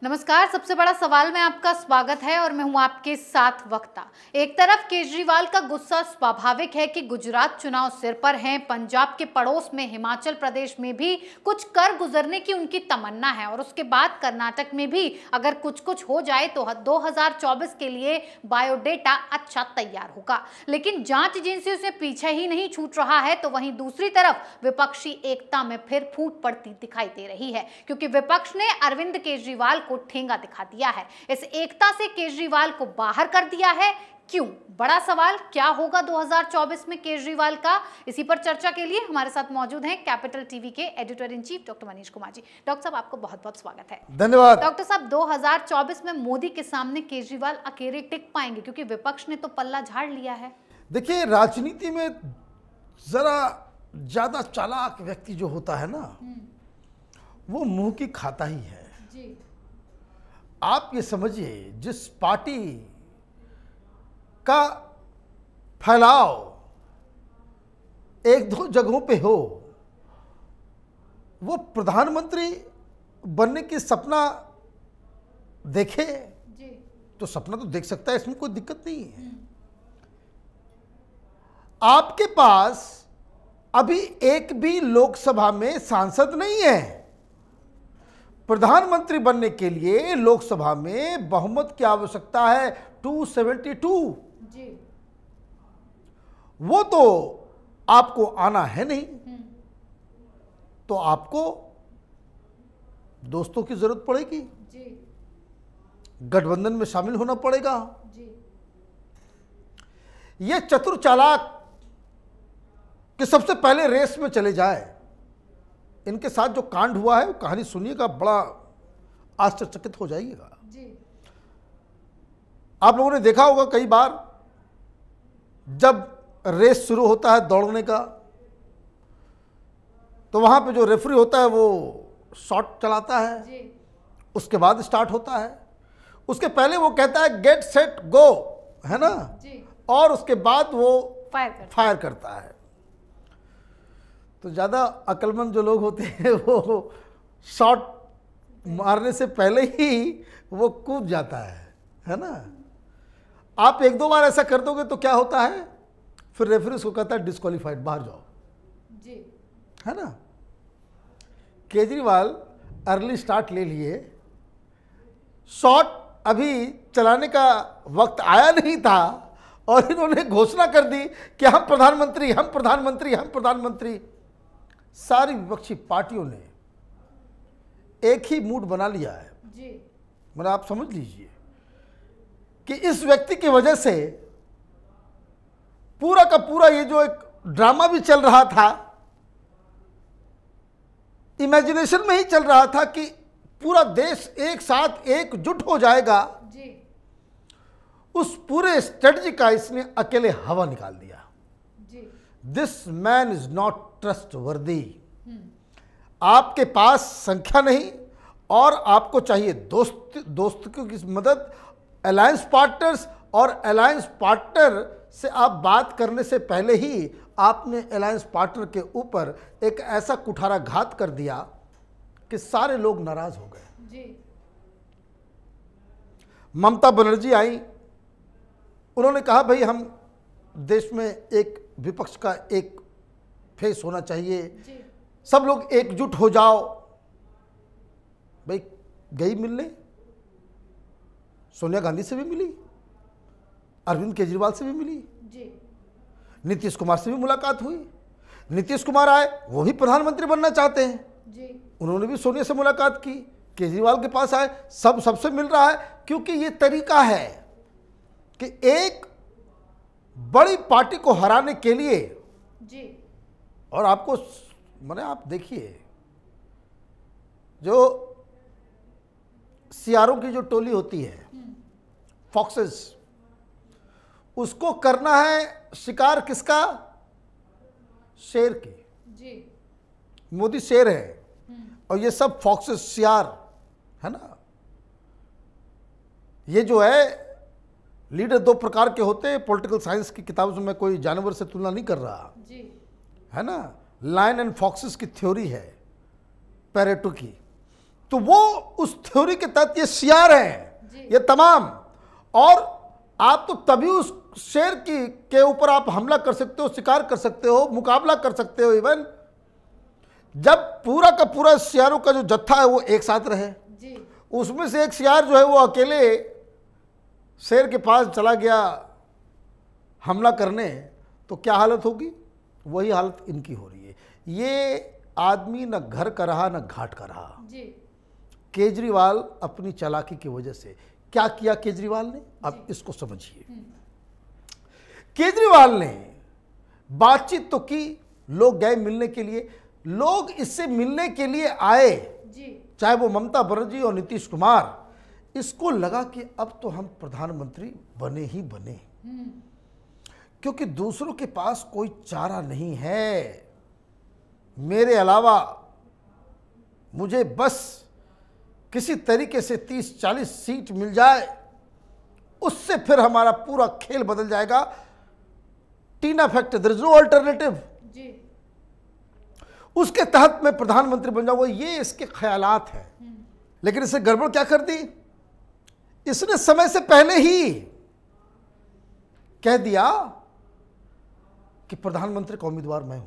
नमस्कार। सबसे बड़ा सवाल में आपका स्वागत है और मैं हूं आपके साथ वक्ता। एक तरफ केजरीवाल का गुस्सा स्वाभाविक है कि गुजरात चुनाव सिर पर हैं, पंजाब के पड़ोस में हिमाचल प्रदेश में भी कुछ कर गुजरने की उनकी तमन्ना है और उसके बाद कर्नाटक में भी अगर कुछ हो जाए तो 2024 के लिए बायोडेटा अच्छा तैयार होगा। लेकिन जांच एजेंसियों से पीछे ही नहीं छूट रहा है तो वहीं दूसरी तरफ विपक्षी एकता में फिर फूट पड़ती दिखाई दे रही है, क्योंकि विपक्ष ने अरविंद केजरीवाल को ठेंगा दिखा दिया है। इस एकता से केजरीवाल को बाहर कर दिया है। क्यों? बड़ा सवाल। क्या होगा 2024 में केजरीवाल का? इसी पर चर्चा के लिए हमारे साथ मौजूद हैं कैपिटल टीवी के editor in chief doctor Manish Kumar ji. Doctor साहब, आपको बहुत बहुत स्वागत है। धन्यवाद। डॉक्टर साहब, 2024 में मोदी के सामने केजरीवाल अकेले टिक पाएंगे, क्योंकि विपक्ष ने तो पल्ला झाड़ लिया है? देखिए, राजनीति में जरा ज्यादा चालाक व्यक्ति जो होता है ना, वो मुंह की खाता ही है जी। आप ये समझिए, जिस पार्टी का फैलाव एक दो जगहों पे हो, वो प्रधानमंत्री बनने की सपना देखे जी। तो सपना तो देख सकता है, इसमें कोई दिक्कत नहीं है। आपके पास अभी एक भी लोकसभा में सांसद नहीं है। प्रधानमंत्री बनने के लिए लोकसभा में बहुमत की आवश्यकता है 272 जी। वो तो आपको आना है नहीं, तो आपको दोस्तों की जरूरत पड़ेगी जी। गठबंधन में शामिल होना पड़ेगा जी। ये चतुर चालाक कि सबसे पहले रेस में चले जाए। इनके साथ जो कांड हुआ है, कहानी सुनिएगा, बड़ा आश्चर्यचकित हो जाइएगा जी। आप लोगों ने देखा होगा कई बार, जब रेस शुरू होता है दौड़ने का, तो वहां पे जो रेफरी होता है वो शॉट चलाता है जी। उसके बाद स्टार्ट होता है। उसके पहले वो कहता है गेट सेट गो, है ना जी। और उसके बाद वो फायर करता है। तो ज़्यादा अक्लमंद जो लोग होते हैं वो शॉट मारने से पहले ही वो कूद जाता है ना। आप एक दो बार ऐसा कर दोगे तो क्या होता है, फिर रेफरी उसको कहता है डिस्क्वालीफाइड, बाहर जाओ जी, है ना। केजरीवाल अर्ली स्टार्ट ले लिए, शॉट अभी चलाने का वक्त आया नहीं था और इन्होंने घोषणा कर दी कि हम प्रधानमंत्री, हम प्रधानमंत्री, हम प्रधानमंत्री। सारी विपक्षी पार्टियों ने एक ही मूड बना लिया है जी। मतलब आप समझ लीजिए कि इस व्यक्ति की वजह से पूरा का पूरा ये जो एक ड्रामा भी चल रहा था, इमेजिनेशन में ही चल रहा था कि पूरा देश एक साथ एकजुट हो जाएगा जी। उस पूरे स्ट्रेटजी का इसने अकेले हवा निकाल दिया जी। This man is not trustworthy. आपके पास संख्या नहीं और आपको चाहिए दोस्तों की मदद, अलायंस पार्टनर्स, और अलायंस पार्टनर से आप बात करने से पहले ही आपने अलायंस पार्टनर के ऊपर एक ऐसा कुठाराघात कर दिया कि सारे लोग नाराज हो गए जी। ममता बनर्जी आई, उन्होंने कहा भाई हम देश में एक विपक्ष का एक फेस होना चाहिए जी। सब लोग एकजुट हो जाओ। भाई गई मिलने, सोनिया गांधी से भी मिली, अरविंद केजरीवाल से भी मिली जी। नीतीश कुमार से भी मुलाकात हुई। नीतीश कुमार आए, वो भी प्रधानमंत्री बनना चाहते हैं जी। उन्होंने भी सोनिया से मुलाकात की। केजरीवाल के पास आए, सबसे मिल रहा है, क्योंकि ये तरीका है कि एक बड़ी पार्टी को हराने के लिए जी। और आपको माने आप देखिए, जो सियारों की जो टोली होती है, फॉक्सेस, उसको करना है शिकार किसका? शेर की जी। मोदी शेर है और ये सब फॉक्सेस, सियार, है ना। ये जो है लीडर दो प्रकार के होते हैं। पॉलिटिकल साइंस की किताबों से मैं कोई जानवर से तुलना नहीं कर रहा जी। है ना। लायन एंड फॉक्सेस की थ्योरी है पेरेटो की। तो वो उस थ्योरी के तहत ये सियार हैं, ये तमाम। और आप तो तभी उस शेर के ऊपर आप हमला कर सकते हो, शिकार कर सकते हो, मुकाबला कर सकते हो, इवन जब पूरा का पूरा सियारों का जो जत्था है वो एक साथ रहे। उसमें से एक सियार जो है वो अकेले शेर के पास चला गया हमला करने, तो क्या हालत होगी? वही हालत इनकी हो रही है। ये आदमी न घर का रहा न घाट का रहा। केजरीवाल अपनी चालाकी की वजह से क्या किया केजरीवाल ने, अब इसको समझिए। केजरीवाल ने बातचीत तो की, लोग गए मिलने के लिए, लोग इससे मिलने के लिए आए, चाहे वो ममता बनर्जी और नीतीश कुमार। इसको लगा कि अब तो हम प्रधानमंत्री बने ही बने, क्योंकि दूसरों के पास कोई चारा नहीं है मेरे अलावा। मुझे बस किसी तरीके से 30-40 सीट मिल जाए, उससे फिर हमारा पूरा खेल बदल जाएगा। TINA factor, there is no alternative. उसके तहत मैं प्रधानमंत्री बन जाऊंगा, ये इसके ख्यालात हैं। लेकिन इसने गड़बड़ क्या कर दी? इसने समय से पहले ही कह दिया कि प्रधानमंत्री का उम्मीदवार मैं हूं।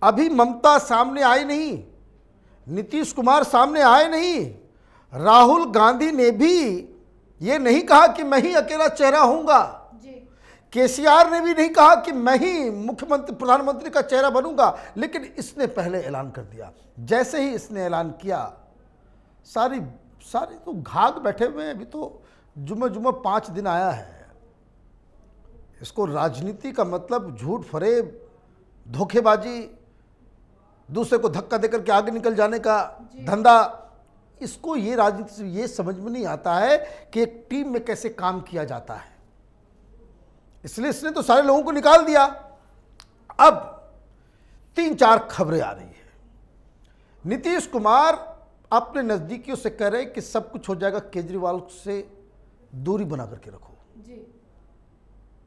अभी ममता सामने आई नहीं, नीतीश कुमार सामने आए नहीं, राहुल गांधी ने भी ये नहीं कहा कि मैं ही अकेला चेहरा हूंगा, केसीआर ने भी नहीं कहा कि मैं ही मुख्यमंत्री प्रधानमंत्री का चेहरा बनूंगा, लेकिन इसने पहले ऐलान कर दिया। जैसे ही इसने ऐलान किया, सारी तो घाघ बैठे हुए हैं। अभी तो जुम्मे 5 दिन आया है। इसको राजनीति का मतलब झूठ फरेब, धोखेबाजी, दूसरे को धक्का देकर के आगे निकल जाने का धंधा, इसको ये राजनीति से ये समझ में नहीं आता है कि एक टीम में कैसे काम किया जाता है। इसलिए इसने तो सारे लोगों को निकाल दिया। अब 3-4 खबरें आ रही है। नीतीश कुमार अपने नजदीकियों से कह रहे हैं कि सब कुछ हो जाएगा, केजरीवाल से दूरी बना करके रखो।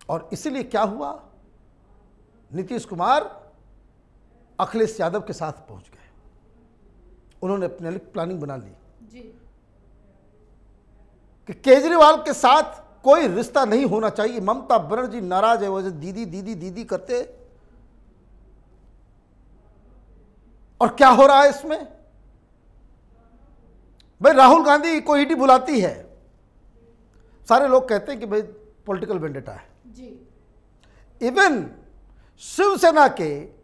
और इसीलिए क्या हुआ, नीतीश कुमार अखिलेश यादव के साथ पहुंच गए। उन्होंने अपने लिए प्लानिंग बना ली कि केजरीवाल के साथ कोई रिश्ता नहीं होना चाहिए। ममता बनर्जी नाराज है, वजह दीदी दीदी दीदी करते। और क्या हो रहा है इसमें? भाई राहुल गांधी को ईडी बुलाती है, सारे लोग कहते हैं कि भाई पॉलिटिकल वेंडेटा है। इवन शिवसेना के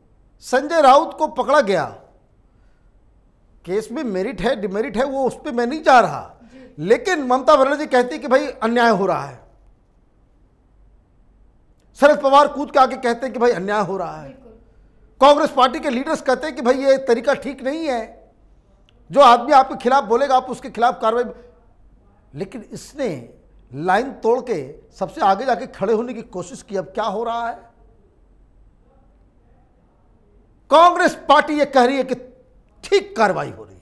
संजय राउत को पकड़ा गया, केस में मेरिट है डिमेरिट है वो उस पर मैं नहीं जा रहा, लेकिन ममता बनर्जी कहती कि भाई अन्याय हो रहा है। शरद पवार कूद के आके कहते हैं कि भाई अन्याय हो रहा है। कांग्रेस पार्टी के लीडर्स कहते हैं कि भाई ये तरीका ठीक नहीं है, जो आदमी आपके खिलाफ बोलेगा आप उसके खिलाफ कार्रवाई। लेकिन इसने लाइन तोड़ के सबसे आगे जाके खड़े होने की कोशिश की। अब क्या हो रहा है? कांग्रेस पार्टी ये कह रही है कि ठीक कार्रवाई हो रही है,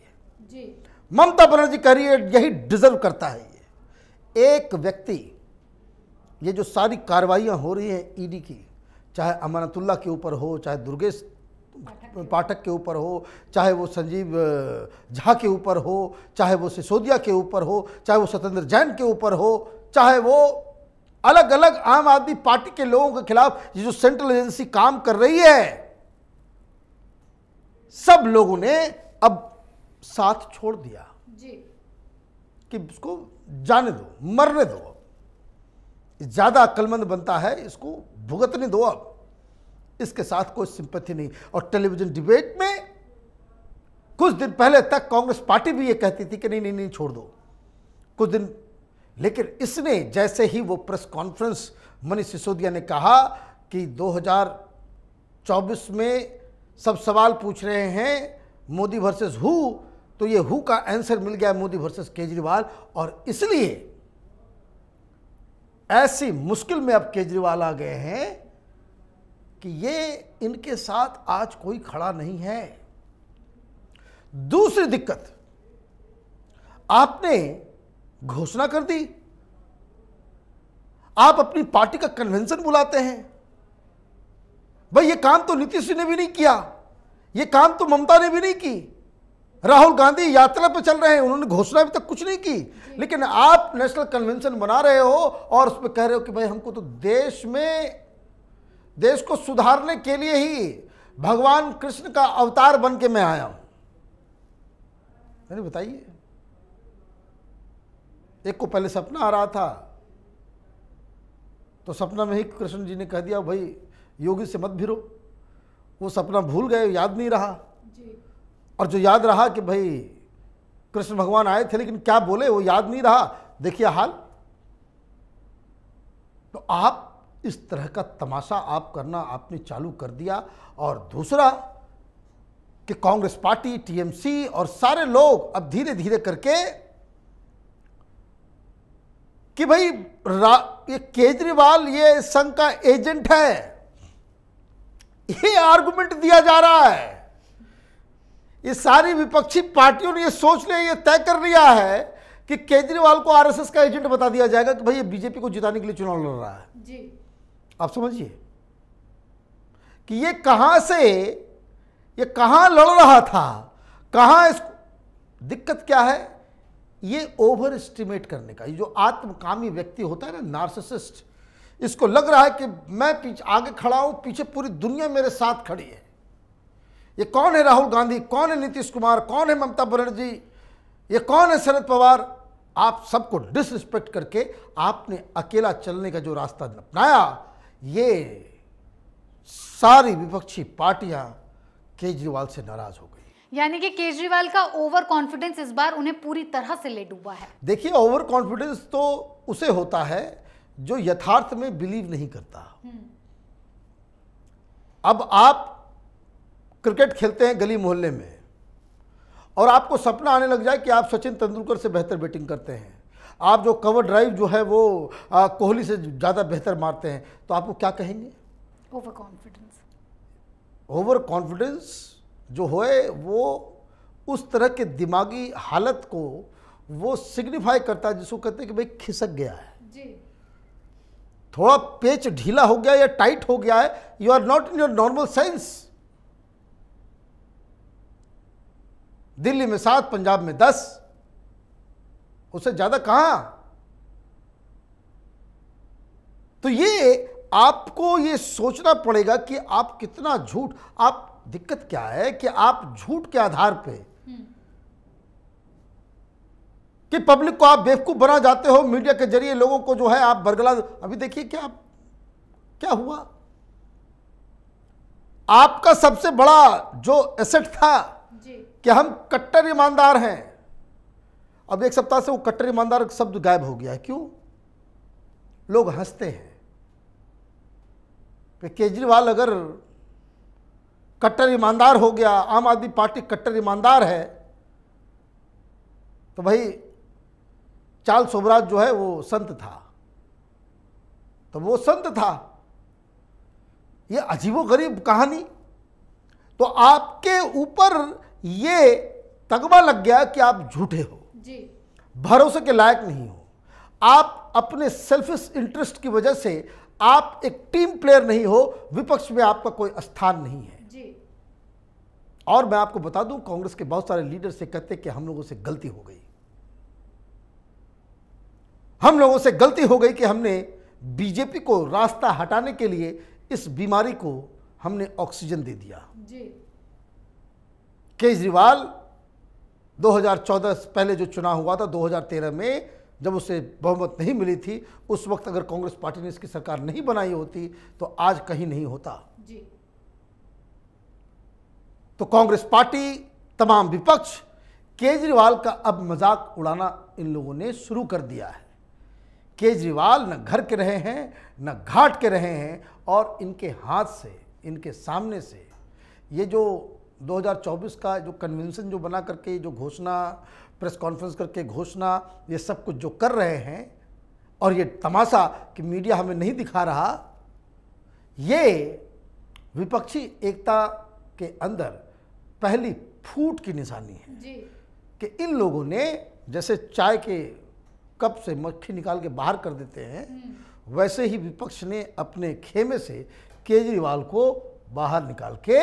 ममता बनर्जी कह रही है यही डिजर्व करता है। ये एक व्यक्ति, ये जो सारी कार्रवाइयां हो रही हैं ईडी की, चाहे अमानतुल्लाह के ऊपर हो, चाहे दुर्गेश पाठक के ऊपर हो, चाहे वो संजीव झा के ऊपर हो, चाहे वो सिसोदिया के ऊपर हो, चाहे वो सत्येंद्र जैन के ऊपर हो, चाहे वो अलग अलग आम आदमी पार्टी के लोगों के खिलाफ ये जो सेंट्रल एजेंसी काम कर रही है, सब लोगों ने अब साथ छोड़ दिया कि इसको जाने दो, मरने दो। ज्यादा अक्लमंद बनता है, इसको भुगतने दो। अब इसके साथ कोई सिंपैथी नहीं। और टेलीविजन डिबेट में कुछ दिन पहले तक कांग्रेस पार्टी भी ये कहती थी कि नहीं नहीं नहीं छोड़ दो कुछ दिन, लेकिन इसने जैसे ही वो प्रेस कॉन्फ्रेंस, मनीष सिसोदिया ने कहा कि 2024 में सब सवाल पूछ रहे हैं मोदी वर्सेस हु, तो ये हु का आंसर मिल गया मोदी वर्सेस केजरीवाल। और इसलिए ऐसी मुश्किल में अब केजरीवाल आ गए हैं कि ये इनके साथ आज कोई खड़ा नहीं है। दूसरी दिक्कत, आपने घोषणा कर दी, आप अपनी पार्टी का कन्वेंशन बुलाते हैं। भाई ये काम तो नीतीश जी ने भी नहीं किया, ये काम तो ममता ने भी नहीं की, राहुल गांधी यात्रा पे चल रहे हैं, उन्होंने घोषणा अभी तक कुछ नहीं की, लेकिन आप नेशनल कन्वेंशन बना रहे हो और उसमें कह रहे हो कि भाई हमको तो देश को सुधारने के लिए ही भगवान कृष्ण का अवतार बन के मैं आया हूं। मैंने बताइए, एक को पहले सपना आ रहा था तो सपना में ही कृष्ण जी ने कह दिया भाई योगी से मत भिड़ो, वो सपना भूल गए, याद नहीं रहा जी। और जो याद रहा कि भाई कृष्ण भगवान आए थे लेकिन क्या बोले वो याद नहीं रहा, देखिए हाल। तो आप इस तरह का तमाशा आप करना आपने चालू कर दिया। और दूसरा कि कांग्रेस पार्टी, टीएमसी और सारे लोग अब धीरे धीरे करके कि भाई ये केजरीवाल ये संघ का एजेंट है, ये आर्गुमेंट दिया जा रहा है। ये सारी विपक्षी पार्टियों ने ये सोच लिया, ये तय कर लिया है कि केजरीवाल को आरएसएस का एजेंट बता दिया जाएगा कि भाई ये बीजेपी को जिताने के लिए चुनाव लड़ रहा है जी। आप समझिए कि ये कहां लड़ रहा था, कहां इसको दिक्कत क्या है, ये ओवर एस्टिमेट करने का। ये जो आत्मकामी व्यक्ति होता है ना, नार्सिसिस्ट, इसको लग रहा है कि मैं पीछे आगे खड़ा हूं, पीछे पूरी दुनिया मेरे साथ खड़ी है। ये कौन है राहुल गांधी, कौन है नीतीश कुमार, कौन है ममता बनर्जी, ये कौन है शरद पवार। आप सबको डिसरिस्पेक्ट करके आपने अकेला चलने का जो रास्ता अपनाया, ये सारी विपक्षी पार्टियां केजरीवाल से नाराज हो गई। यानी कि केजरीवाल का ओवर कॉन्फिडेंस इस बार उन्हें पूरी तरह से ले डूबा है। देखिए, ओवर कॉन्फिडेंस तो उसे होता है जो यथार्थ में बिलीव नहीं करता। अब आप क्रिकेट खेलते हैं गली मोहल्ले में और आपको सपना आने लग जाए कि आप सचिन तेंदुलकर से बेहतर बैटिंग करते हैं, आप जो कवर ड्राइव जो है वो कोहली से ज़्यादा बेहतर मारते हैं, तो आपको क्या कहेंगे? Over confidence. ओवर कॉन्फिडेंस जो है वो उस तरह के दिमागी हालत को वो सिग्निफाई करता है जिसको कहते हैं कि भाई खिसक गया है जी, थोड़ा पेच ढीला हो गया या टाइट हो गया है, you are not in your normal sense. Delhi में 7, पंजाब में 10, उससे ज्यादा कहां। तो ये आपको ये सोचना पड़ेगा कि आप कितना झूठ, आप दिक्कत क्या है कि आप झूठ के आधार पे कि पब्लिक को आप बेवकूफ बना जाते हो, मीडिया के जरिए लोगों को जो है आप बरगला। अभी देखिए क्या हुआ, आपका सबसे बड़ा जो एसेट था जी, कि हम कट्टर ईमानदार हैं, अब एक सप्ताह से वो कट्टर ईमानदार शब्द गायब हो गया है। क्यों? लोग हंसते हैं कि केजरीवाल अगर कट्टर ईमानदार हो गया, आम आदमी पार्टी कट्टर ईमानदार है, तो भाई चार्ल्स सोबराज जो है वो संत था, तो वो संत था। ये अजीबोगरीब कहानी। तो आपके ऊपर ये तगमा लग गया कि आप झूठे हो जी, भरोसे के लायक नहीं हो, आप अपने सेल्फिश इंटरेस्ट की वजह से आप एक टीम प्लेयर नहीं हो, विपक्ष में आपका कोई स्थान नहीं है जी। और मैं आपको बता दूं, कांग्रेस के बहुत सारे लीडर से कहते कि हम लोगों से गलती हो गई, हम लोगों से गलती हो गई कि हमने बीजेपी को रास्ता हटाने के लिए इस बीमारी को हमने ऑक्सीजन दे दिया जी। केजरीवाल 2014 पहले जो चुनाव हुआ था 2013 में, जब उसे बहुमत नहीं मिली थी, उस वक्त अगर कांग्रेस पार्टी ने इसकी सरकार नहीं बनाई होती तो आज कहीं नहीं होता जी। तो कांग्रेस पार्टी, तमाम विपक्ष, केजरीवाल का अब मजाक उड़ाना इन लोगों ने शुरू कर दिया है। केजरीवाल न घर के रहे हैं न घाट के रहे हैं, और इनके हाथ से, इनके सामने से ये जो 2024 का जो कन्वेंशन जो बना करके जो घोषणा, प्रेस कॉन्फ्रेंस करके घोषणा, ये सब कुछ जो कर रहे हैं, और ये तमाशा कि मीडिया हमें नहीं दिखा रहा, ये विपक्षी एकता के अंदर पहली फूट की निशानी है जी। कि इन लोगों ने जैसे चाय के कप से मक्खी निकाल के बाहर कर देते हैं, वैसे ही विपक्ष ने अपने खेमे से केजरीवाल को बाहर निकाल के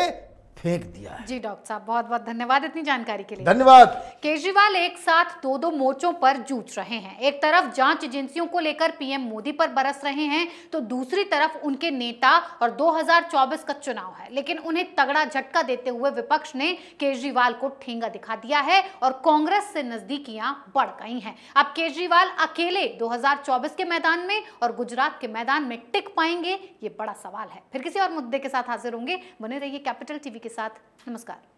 फेंक दिया है। जी डॉक्टर साहब, बहुत बहुत धन्यवाद इतनी जानकारी के लिए। धन्यवाद। केजरीवाल एक साथ दो मोर्चों पर जूझ रहे हैं। एक तरफ जांच एजेंसियों को लेकर पीएम मोदी पर बरस रहे हैं, तो दूसरी तरफ उनके नेता और 2024 का चुनाव है। लेकिन उन्हें तगड़ा झटका देते हुए विपक्ष ने केजरीवाल को ठेंगा दिखा दिया है और कांग्रेस से नजदीकियां बढ़ गई हैं। अब केजरीवाल अकेले 2024 के मैदान में और गुजरात के मैदान में टिक पाएंगे, ये बड़ा सवाल है। फिर किसी और मुद्दे के साथ हाजिर होंगे। बने रहिए कैपिटल टीवी के साथ। नमस्कार।